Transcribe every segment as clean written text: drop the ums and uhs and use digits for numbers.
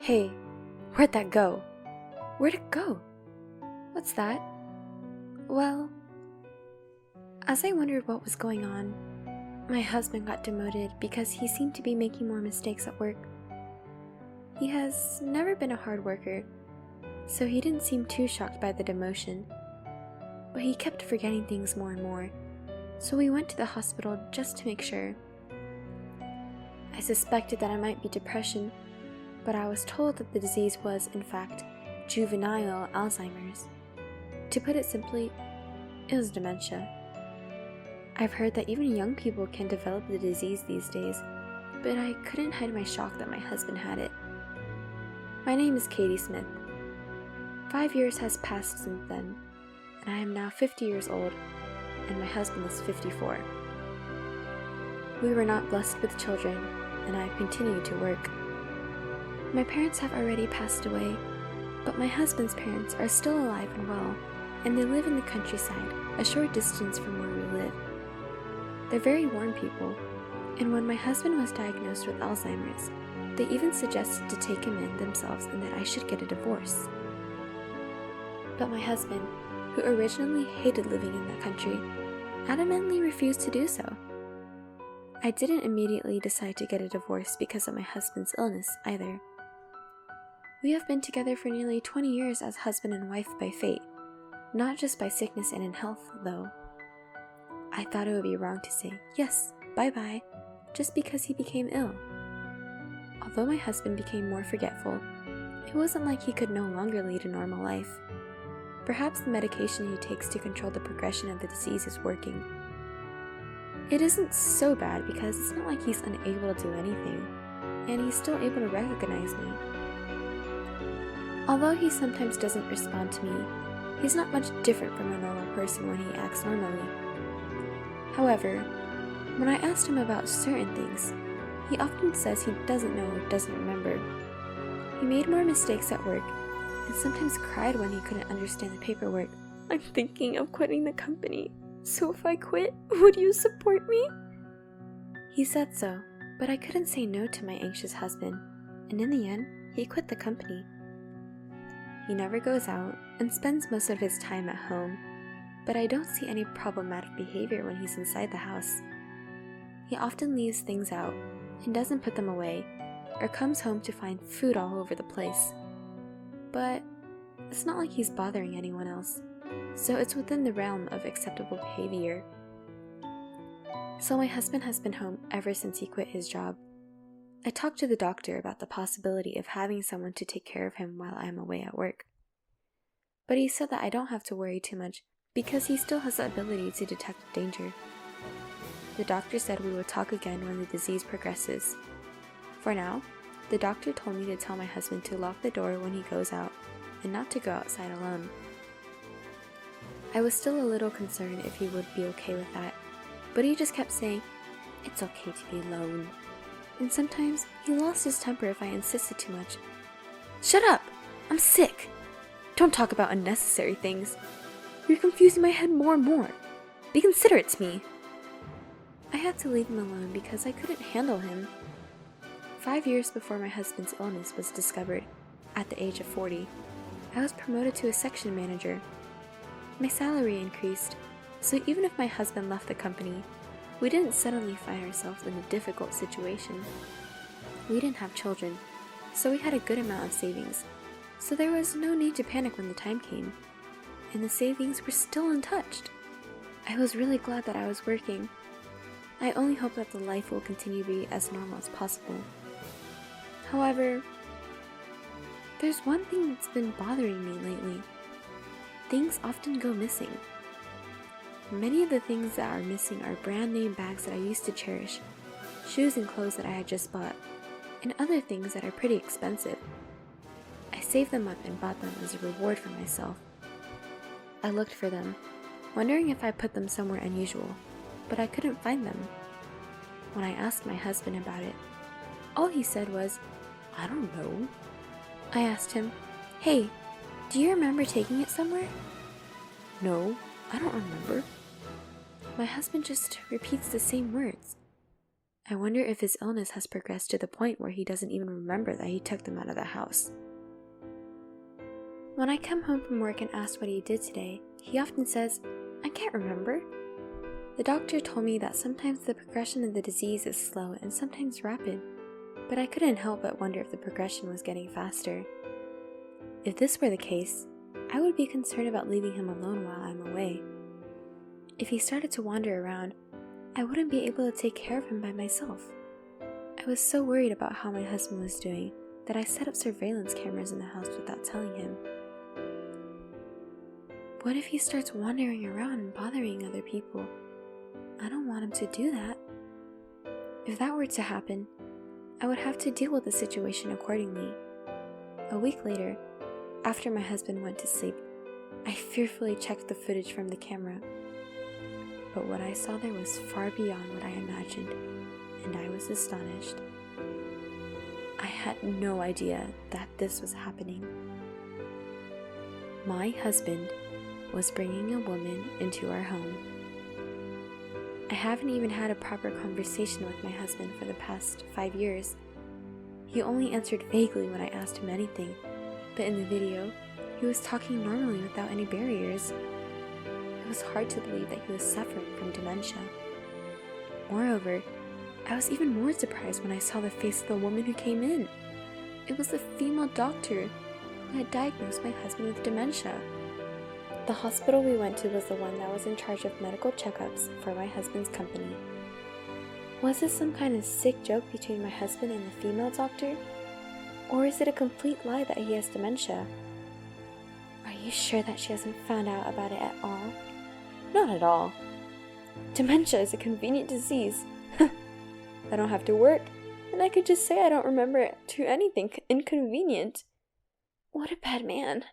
Hey, where'd that go? Where'd it go? What's that? Well, as I wondered what was going on, my husband got demoted because he seemed to be making more mistakes at work. He has never been a hard worker, so he didn't seem too shocked by the demotion. But he kept forgetting things more and more, so we went to the hospital just to make sure. I suspected that it might be depression, but I was told that the disease was, in fact, juvenile Alzheimer's. To put it simply, it was dementia. I've heard that even young people can develop the disease these days, but I couldn't hide my shock that my husband had it. My name is Katie Smith. 5 years has passed since then, and I am now 50 years old, and my husband is 54. We were not blessed with children, and I continue to work. My parents have already passed away, but my husband's parents are still alive and well, and they live in the countryside, a short distance from where we live. They're very warm people, and when my husband was diagnosed with Alzheimer's, they even suggested to take him in themselves and that I should get a divorce. But my husband, who originally hated living in that country, adamantly refused to do so. I didn't immediately decide to get a divorce because of my husband's illness either. We have been together for nearly 20 years as husband and wife by fate, not just by sickness and in health, though. I thought it would be wrong to say, yes, bye-bye, just because he became ill. Although my husband became more forgetful, it wasn't like he could no longer lead a normal life. Perhaps the medication he takes to control the progression of the disease is working. It isn't so bad because it's not like he's unable to do anything, and he's still able to recognize me. Although he sometimes doesn't respond to me, he's not much different from a normal person when he acts normally. However, when I asked him about certain things, he often says he doesn't know or doesn't remember. He made more mistakes at work and sometimes cried when he couldn't understand the paperwork. I'm thinking of quitting the company, so if I quit, would you support me? He said so, but I couldn't say no to my anxious husband, and in the end, he quit the company. He never goes out and spends most of his time at home, but I don't see any problematic behavior when he's inside the house. He often leaves things out and doesn't put them away, or comes home to find food all over the place. But it's not like he's bothering anyone else, so it's within the realm of acceptable behavior. So my husband has been home ever since he quit his job. I talked to the doctor about the possibility of having someone to take care of him while I'm away at work. But he said that I don't have to worry too much because he still has the ability to detect danger. The doctor said we would talk again when the disease progresses. For now, the doctor told me to tell my husband to lock the door when he goes out and not to go outside alone. I was still a little concerned if he would be okay with that, but he just kept saying, "It's okay to be alone." And sometimes he lost his temper if I insisted too much. "Shut up! I'm sick! Don't talk about unnecessary things. You're confusing my head more and more. Be considerate to me." I had to leave him alone because I couldn't handle him. 5 years before my husband's illness was discovered, at the age of 40, I was promoted to a section manager. My salary increased, so even if my husband left the company, we didn't suddenly find ourselves in a difficult situation. We didn't have children, so we had a good amount of savings, so there was no need to panic when the time came, and the savings were still untouched. I was really glad that I was working. I only hope that the life will continue to be as normal as possible. However, there's one thing that's been bothering me lately. Things often go missing. Many of the things that are missing are brand name bags that I used to cherish, shoes and clothes that I had just bought, and other things that are pretty expensive. I saved them up and bought them as a reward for myself. I looked for them, wondering if I put them somewhere unusual, but I couldn't find them. When I asked my husband about it, all he said was, "I don't know." I asked him, "Hey, do you remember taking it somewhere?" "No, I don't remember." My husband just repeats the same words. I wonder if his illness has progressed to the point where he doesn't even remember that he took them out of the house. When I come home from work and ask what he did today, he often says, "I can't remember." The doctor told me that sometimes the progression of the disease is slow and sometimes rapid, but I couldn't help but wonder if the progression was getting faster. If this were the case, I would be concerned about leaving him alone while I'm away. If he started to wander around, I wouldn't be able to take care of him by myself. I was so worried about how my husband was doing that I set up surveillance cameras in the house without telling him. What if he starts wandering around and bothering other people? I don't want him to do that. If that were to happen, I would have to deal with the situation accordingly. A week later, after my husband went to sleep, I fearfully checked the footage from the camera. But what I saw there was far beyond what I imagined, and I was astonished. I had no idea that this was happening. My husband was bringing a woman into our home. I haven't even had a proper conversation with my husband for the past 5 years. He only answered vaguely when I asked him anything, but in the video, he was talking normally without any barriers. It was hard to believe that he was suffering from dementia. Moreover, I was even more surprised when I saw the face of the woman who came in. It was the female doctor who had diagnosed my husband with dementia. The hospital we went to was the one that was in charge of medical checkups for my husband's company. Was this some kind of sick joke between my husband and the female doctor? Or is it a complete lie that he has dementia? Are you sure that she hasn't found out about it at all? Not at all. Dementia is a convenient disease. I don't have to work, and I could just say I don't remember it to anything inconvenient. What a bad man.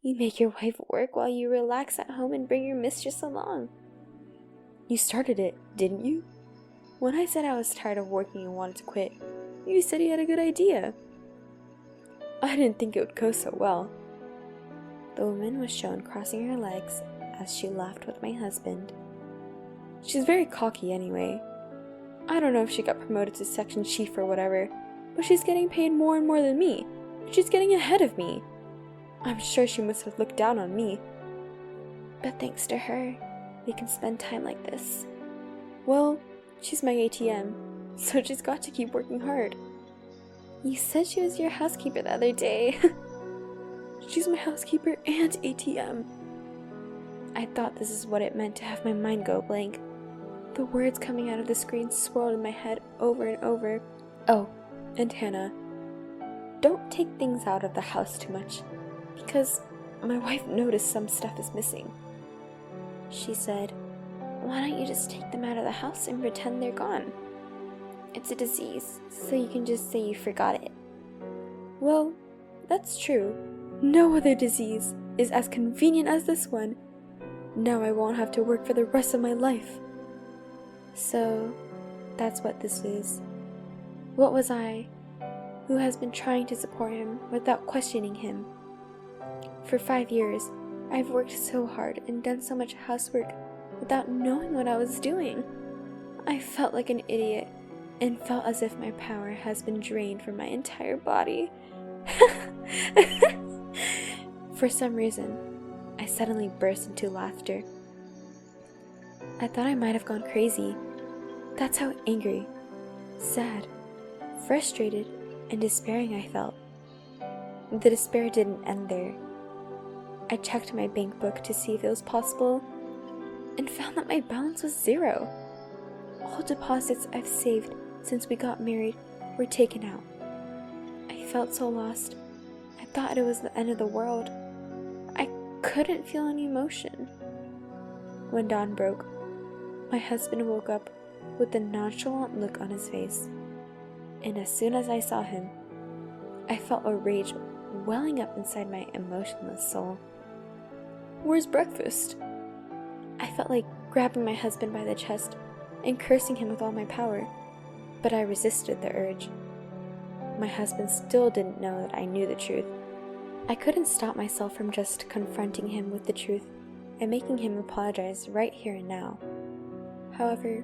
You make your wife work while you relax at home and bring your mistress along. You started it, didn't you? When I said I was tired of working and wanted to quit, you said you had a good idea. I didn't think it would go so well. The woman was shown crossing her legs as she laughed with my husband. She's very cocky anyway. I don't know if she got promoted to section chief or whatever, but she's getting paid more and more than me. She's getting ahead of me. I'm sure she must have looked down on me. But thanks to her, we can spend time like this. Well, she's my ATM, so she's got to keep working hard. You said she was your housekeeper the other day. She's my housekeeper and ATM. I thought this is what it meant to have my mind go blank. The words coming out of the screen swirled in my head over and over. Oh, and Hannah, don't take things out of the house too much, because my wife noticed some stuff is missing. She said, "Why don't you just take them out of the house and pretend they're gone? It's a disease, so you can just say you forgot it." Well, that's true. No other disease is as convenient as this one. Now I won't have to work for the rest of my life. So, that's what this is. What was I, who has been trying to support him without questioning him? For 5 years, I've worked so hard and done so much housework without knowing what I was doing. I felt like an idiot and felt as if my power has been drained from my entire body. For some reason, I suddenly burst into laughter. I thought I might have gone crazy. That's how angry, sad, frustrated, and despairing I felt. The despair didn't end there. I checked my bank book to see if it was possible, and found that my balance was 0. All deposits I've saved since we got married were taken out. I felt so lost. I thought it was the end of the world. I couldn't feel any emotion. When dawn broke, my husband woke up with a nonchalant look on his face, and as soon as I saw him, I felt a rage welling up inside my emotionless soul. "Where's breakfast?" I felt like grabbing my husband by the chest and cursing him with all my power, but I resisted the urge. My husband still didn't know that I knew the truth. I couldn't stop myself from just confronting him with the truth and making him apologize right here and now. However,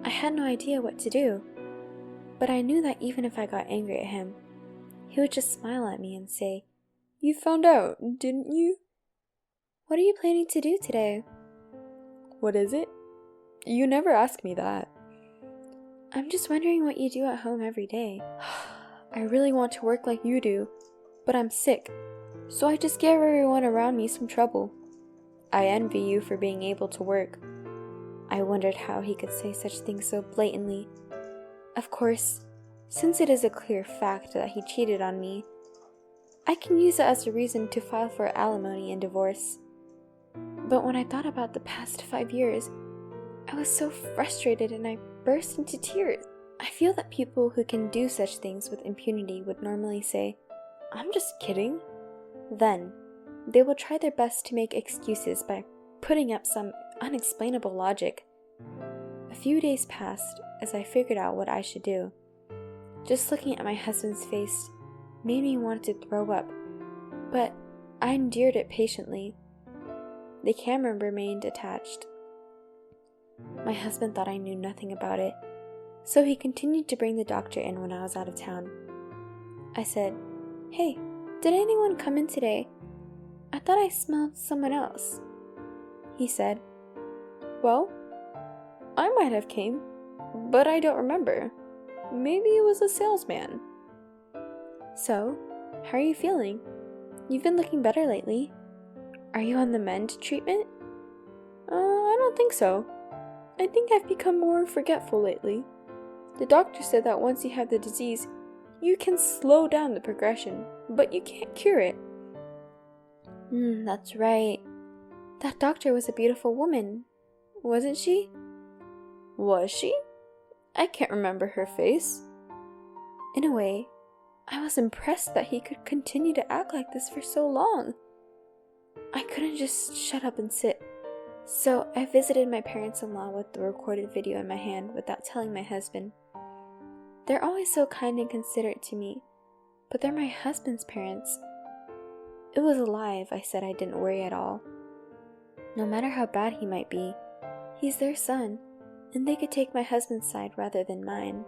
I had no idea what to do, but I knew that even if I got angry at him, he would just smile at me and say, "You found out, didn't you?" "What are you planning to do today?" "What is it? You never ask me that." "I'm just wondering what you do at home every day." "I really want to work like you do, but I'm sick, so I just give everyone around me some trouble. I envy you for being able to work." I wondered how he could say such things so blatantly. Of course, since it is a clear fact that he cheated on me, I can use it as a reason to file for alimony and divorce. But when I thought about the past 5 years, I was so frustrated and I burst into tears. I feel that people who can do such things with impunity would normally say, "I'm just kidding." Then, they will try their best to make excuses by putting up some unexplainable logic. A few days passed as I figured out what I should do. Just looking at my husband's face made me want to throw up, but I endured it patiently. The camera remained attached. My husband thought I knew nothing about it, so he continued to bring the doctor in when I was out of town. I said, "Hey, did anyone come in today? I thought I smelled someone else." He said, "Well, I might have came, but I don't remember. Maybe it was a salesman." "So, how are you feeling? You've been looking better lately. Are you on the mend treatment?" I don't think so. I think I've become more forgetful lately. The doctor said that once you have the disease, you can slow down the progression, but you can't cure it." That's right. That doctor was a beautiful woman, wasn't she?" "Was she? I can't remember her face." In a way, I was impressed that he could continue to act like this for so long. I couldn't just shut up and sit, so I visited my parents-in-law with the recorded video in my hand without telling my husband. They're always so kind and considerate to me, but they're my husband's parents. It was a lie if I said I didn't worry at all. No matter how bad he might be, he's their son, and they could take my husband's side rather than mine.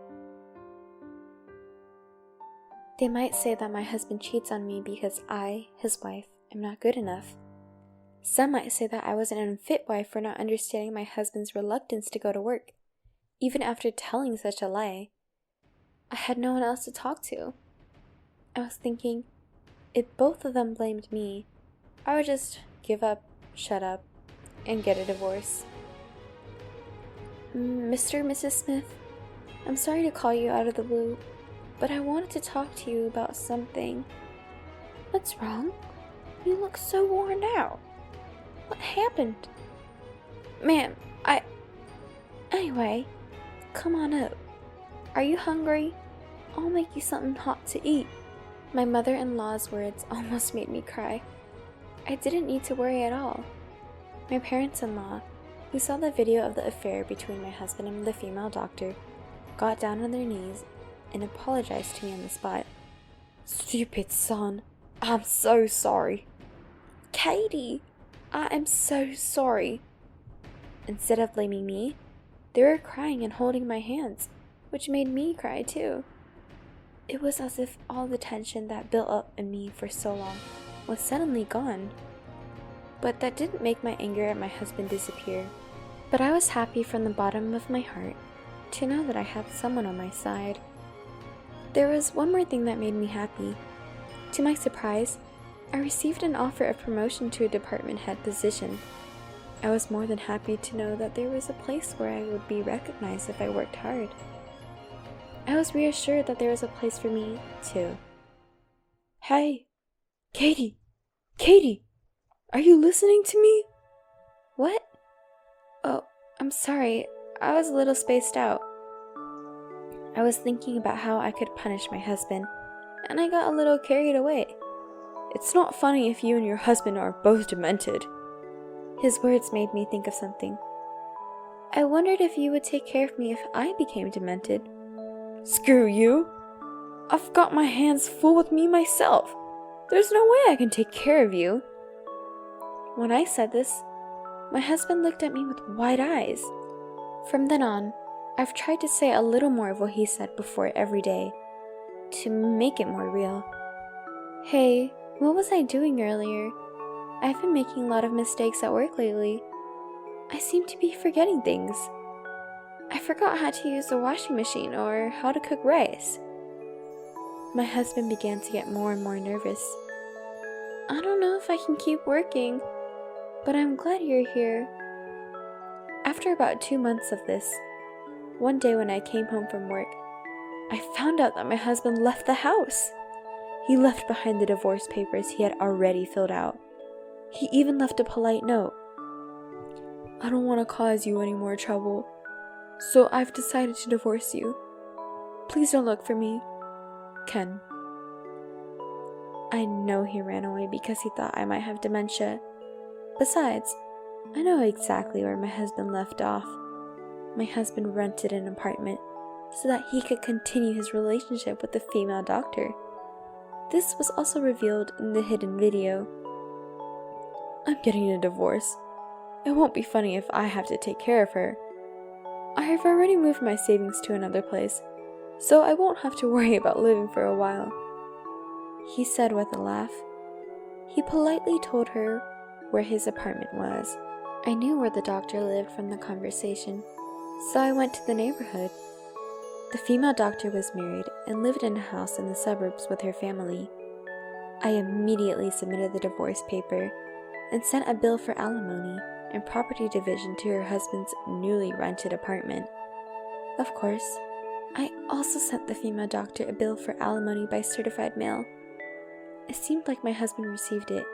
They might say that my husband cheats on me because I, his wife, am not good enough. Some might say that I was an unfit wife for not understanding my husband's reluctance to go to work, even after telling such a lie. I had no one else to talk to. I was thinking, if both of them blamed me, I would just give up, shut up, and get a divorce. "Mr. and Mrs. Smith, I'm sorry to call you out of the blue, but I wanted to talk to you about something." "What's wrong? You look so worn out. What happened?" "Ma'am, Anyway, come on up. Are you hungry? I'll make you something hot to eat." My mother-in-law's words almost made me cry. I didn't need to worry at all. My parents-in-law, who saw the video of the affair between my husband and the female doctor, got down on their knees and apologized to me on the spot. "Stupid son, I'm so sorry." "Katie, I am so sorry." Instead of blaming me, they were crying and holding my hands, which made me cry too. It was as if all the tension that built up in me for so long was suddenly gone. But that didn't make my anger at my husband disappear. But I was happy from the bottom of my heart to know that I had someone on my side. There was one more thing that made me happy. To my surprise, I received an offer of promotion to a department head position. I was more than happy to know that there was a place where I would be recognized if I worked hard. I was reassured that there was a place for me, too. "Hey, Katie! Katie! Are you listening to me?" "What? Oh, I'm sorry. I was a little spaced out. I was thinking about how I could punish my husband, and I got a little carried away." "It's not funny if you and your husband are both demented." His words made me think of something. "I wondered if you would take care of me if I became demented." "Screw you! I've got my hands full with me myself. There's no way I can take care of you." When I said this, my husband looked at me with wide eyes. From then on, I've tried to say a little more of what he said before every day, to make it more real. Hey, what was I doing earlier? I've been making a lot of mistakes at work lately. I seem to be forgetting things. I forgot how to use the washing machine or how to cook rice. My husband began to get more and more nervous. I don't know if I can keep working, but I'm glad you're here. After about 2 months of this, one day when I came home from work, I found out that my husband left the house. He left behind the divorce papers he had already filled out. He even left a polite note. I don't want to cause you any more trouble, so I've decided to divorce you. Please don't look for me. Ken. I know he ran away because he thought I might have dementia. Besides, I know exactly where my husband left off. My husband rented an apartment so that he could continue his relationship with the female doctor. This was also revealed in the hidden video. I'm getting a divorce. It won't be funny if I have to take care of her. I have already moved my savings to another place, so I won't have to worry about living for a while, he said with a laugh. He politely told her where his apartment was. I knew where the doctor lived from the conversation, so I went to the neighborhood. The female doctor was married and lived in a house in the suburbs with her family. I immediately submitted the divorce paper and sent a bill for alimony and property division to her husband's newly rented apartment. Of course, I also sent the female doctor a bill for alimony by certified mail. It seemed like my husband received it,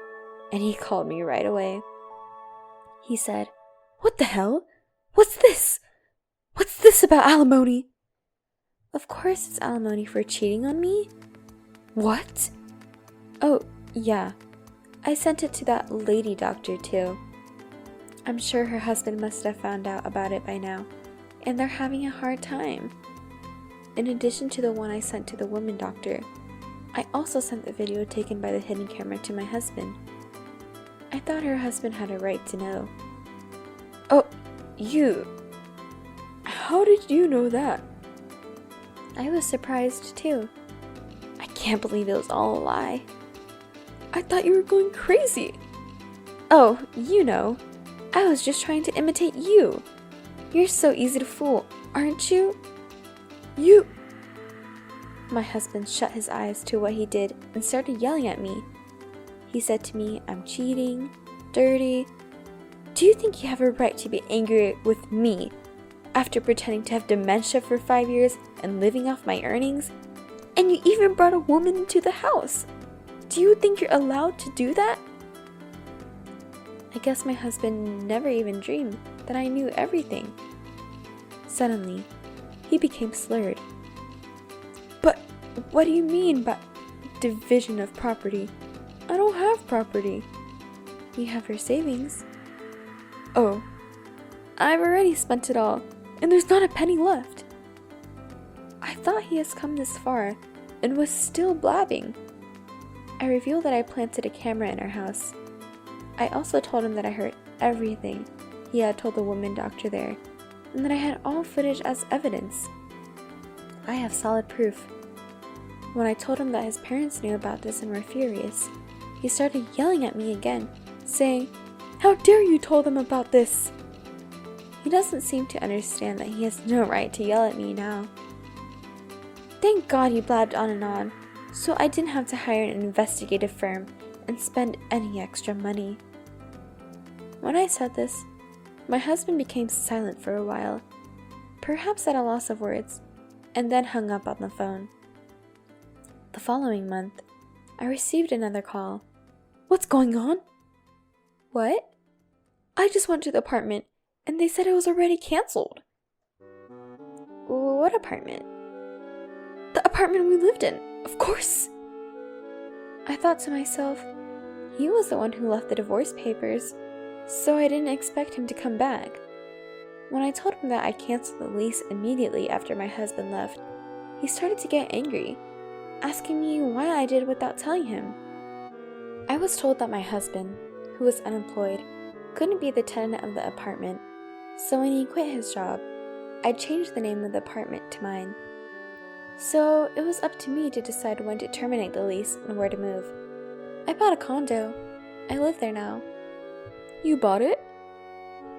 and he called me right away. He said, "What the hell? What's this? What's this about alimony?" Of course it's alimony for cheating on me. What? Oh, yeah. I sent it to that lady doctor too. I'm sure her husband must have found out about it by now, and they're having a hard time. In addition to the one I sent to the woman doctor, I also sent the video taken by the hidden camera to my husband. I thought her husband had a right to know. Oh, you? How did you know that? I was surprised too. I can't believe it was all a lie. I thought you were going crazy. Oh, you know, I was just trying to imitate you. You're so easy to fool, aren't you? You... My husband shut his eyes to what he did and started yelling at me. He said to me, I'm cheating, dirty. Do you think you have a right to be angry with me after pretending to have dementia for 5 years and living off my earnings? And you even brought a woman into the house. Do you think you're allowed to do that? I guess my husband never even dreamed that I knew everything. Suddenly, he became slurred. But what do you mean by division of property? I don't have property. You have your savings. Oh, I've already spent it all, and there's not a penny left. I thought he has come this far and was still blabbing. I revealed that I planted a camera in our house. I also told him that I heard everything he had told the woman doctor there, and that I had all footage as evidence. I have solid proof. When I told him that his parents knew about this and were furious, he started yelling at me again, saying, "How dare you tell them about this?" He doesn't seem to understand that he has no right to yell at me now. Thank God he blabbed on, so I didn't have to hire an investigative firm and spend any extra money. When I said this, my husband became silent for a while, perhaps at a loss of words, and then hung up on the phone. The following month, I received another call. What's going on? What? I just went to the apartment, and they said it was already canceled. What apartment? The apartment we lived in, of course. I thought to myself, he was the one who left the divorce papers, so I didn't expect him to come back. When I told him that I canceled the lease immediately after my husband left, he started to get angry, asking me why I did without telling him. I was told that my husband, who was unemployed, couldn't be the tenant of the apartment, so when he quit his job, I'd changed the name of the apartment to mine. So it was up to me to decide when to terminate the lease and where to move. I bought a condo. I live there now. You bought it?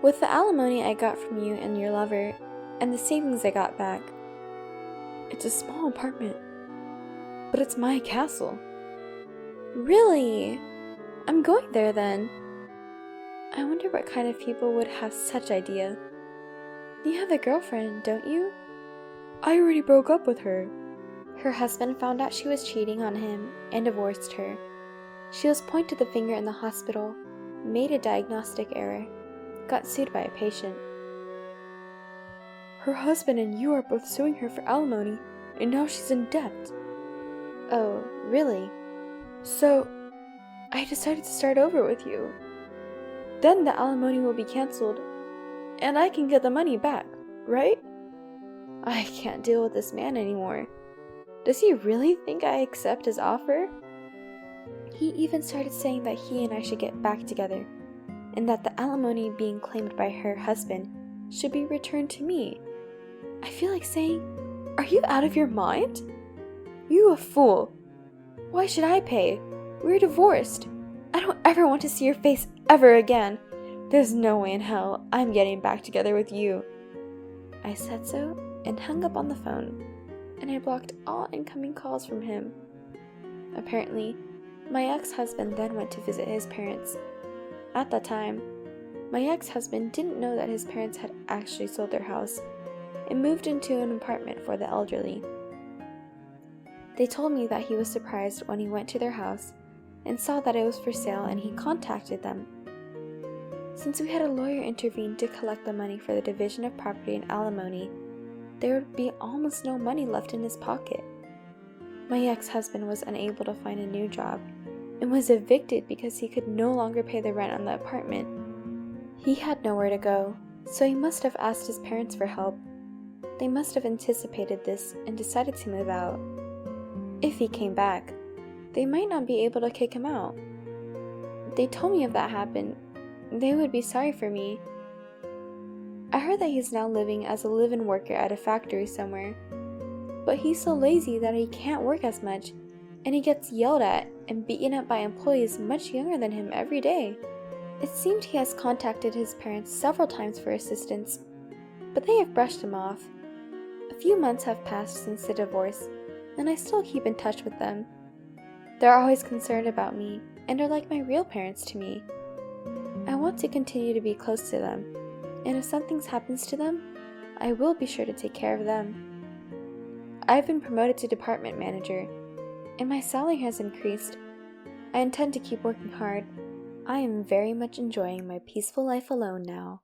With the alimony I got from you and your lover, and the savings I got back. It's a small apartment, but it's my castle. Really? I'm going there then. I wonder what kind of people would have such idea. You have a girlfriend, don't you? I already broke up with her. Her husband found out she was cheating on him and divorced her. She was pointed the finger in the hospital, made a diagnostic error, got sued by a patient. Her husband and you are both suing her for alimony, and now she's in debt. Oh, really? So, I decided to start over with you. Then the alimony will be cancelled, and I can get the money back, right? I can't deal with this man anymore. Does he really think I accept his offer? He even started saying that he and I should get back together, and that the alimony being claimed by her husband should be returned to me. I feel like saying, "Are you out of your mind? You a fool! Why should I pay? We're divorced. I don't ever want to see your face ever again. There's no way in hell I'm getting back together with you." I said so and hung up on the phone, and I blocked all incoming calls from him. Apparently, my ex-husband then went to visit his parents. At that time, my ex-husband didn't know that his parents had actually sold their house and moved into an apartment for the elderly. They told me that he was surprised when he went to their house and saw that it was for sale, and he contacted them. Since we had a lawyer intervene to collect the money for the division of property and alimony, there would be almost no money left in his pocket. My ex-husband was unable to find a new job and was evicted because he could no longer pay the rent on the apartment. He had nowhere to go, so he must have asked his parents for help. They must have anticipated this and decided to move out. If he came back, they might not be able to kick him out. They told me if that happened, they would be sorry for me. I heard that he's now living as a live-in worker at a factory somewhere, but he's so lazy that he can't work as much, and he gets yelled at and beaten up by employees much younger than him every day. It seemed he has contacted his parents several times for assistance, but they have brushed him off. A few months have passed since the divorce, and I still keep in touch with them. They're always concerned about me and are like my real parents to me. I want to continue to be close to them, and if something happens to them, I will be sure to take care of them. I've been promoted to department manager, and my salary has increased. I intend to keep working hard. I am very much enjoying my peaceful life alone now.